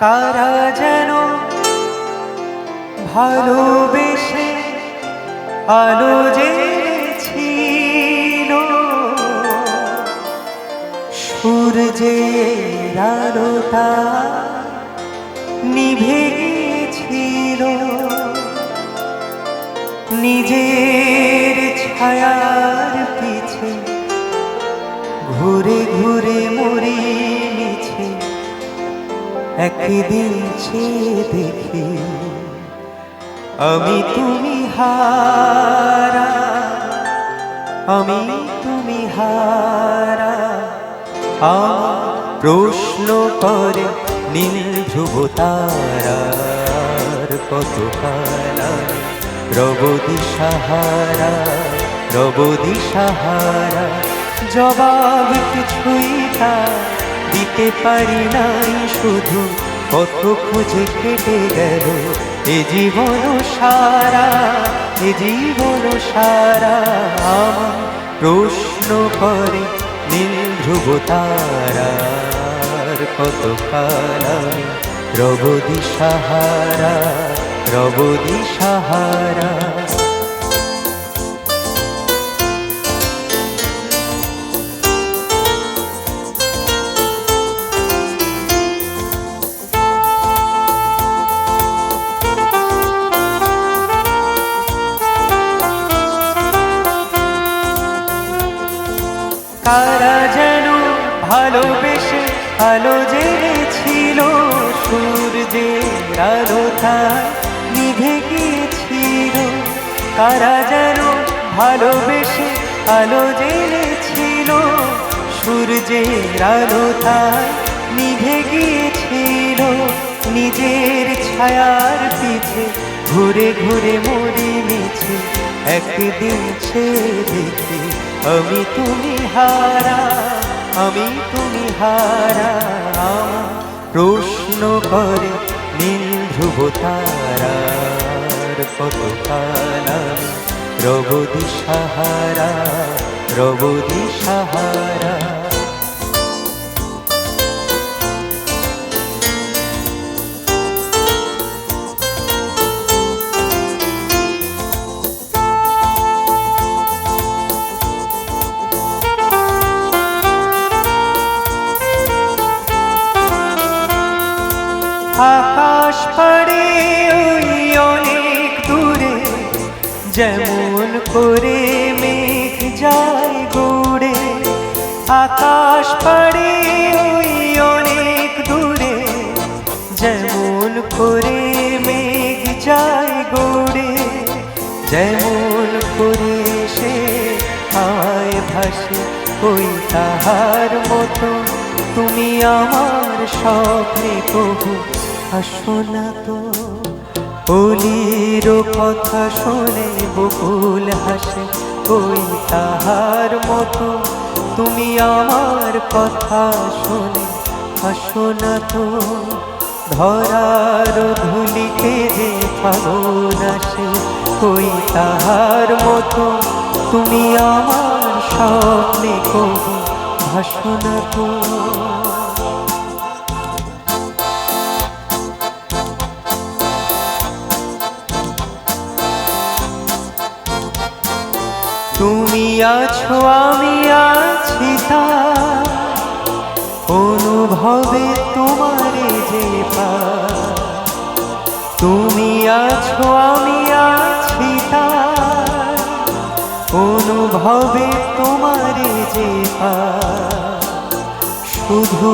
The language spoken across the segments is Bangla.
কারা যেন ভালোবেসে আলো জ্বেলেছিল, সূর্যের আলোটা নিভে গিয়েছিল, নিজের ছায়ার পিছে ঘুরে ঘুরে মরি মিছে। একদিন সে দেখি আমি তুমি হারা, আমি তুমি হারা। আমার প্রশ্ন করে নীল ধ্রুব তারার কত কালা রব দিশাহারা, রব দিশাহারা। জবাব কিছুই তা দিতে পারি নাই, শুধু কত খুঁজে কেটে গেল এ জীবন সারা, এ জীবন সারা। আমার প্রশ্ন করে নীল ধ্রুব তারার কত কালা রব দিশাহারা, রব দিশাহারা। কারা যেন ভালোবেসে আলো জ্বেলেছিল, সূর্যের আলোটায় নিভে গিয়েছিল। কারা যেন ভালোবেসে আলো জ্বেলেছিল, সূর্যের আলোটায় নিভে গিয়েছিল, নিজের ছায়ার পিছে ঘুরে ঘুরে মরি মিছে। একদিন সে দেখি আমি তুমি হারা, আমি তুমি হারা। আমার প্রশ্ন করে নীল ধ্রুব তারার কত কালা রব দিশাহারা, রব দিশাহারা। আকাশ পাড়ে ওই অনেক দূরে, যেমন করে মেঘ যায় গড়ে। আকাশ পাড়ে ওই অনেক দূরে, যেমন করে মেঘ যায় গড়ে। যেমন করে সে হায় ভাসে ওই তাহার মতো তুমি আমার স্বপ্নে কবু আসো না তো। অলির কথা শোনে বকুল হাসে ওই তাহার মতো তুমি আমার কথা শোনে আসো না তো। ধরার ধুলিতে যে ফাগুন আসে ওই তাহার মতো তুমি আমার স্বপ্নে কবু ভাসো না তো। তুমি আছো আমি আছি তা অনুভবে তোমারে যে পা। তুমি আছো আমি আছি তা অনুভবে তোমারে যে পা। শুধু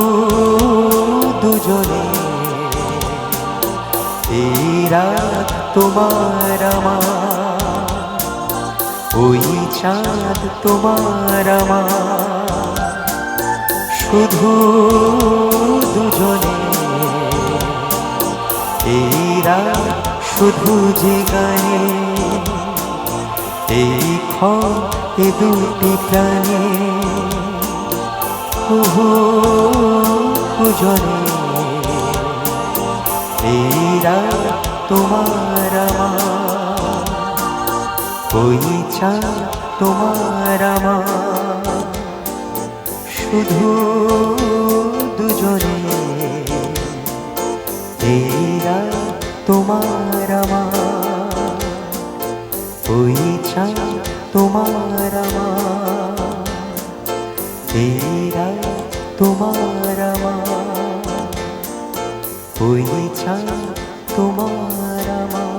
দুজনে এই রাত তোমার আমার, ওই চাঁদ তোমার আমার। শুধু দুজনে এই রাত শুধু যে গানে, এই ক্ষণ এ দুটি প্রাণে। দুজনে এই রাত তোমার আমার, ওই চাঁদ তোমার আমার। শুধু দুজনে এরা তোমার আমার, ওই চাঁদ তোমার আমার, এরা তোমার আমার, ওই চাঁদ তোমার আমার।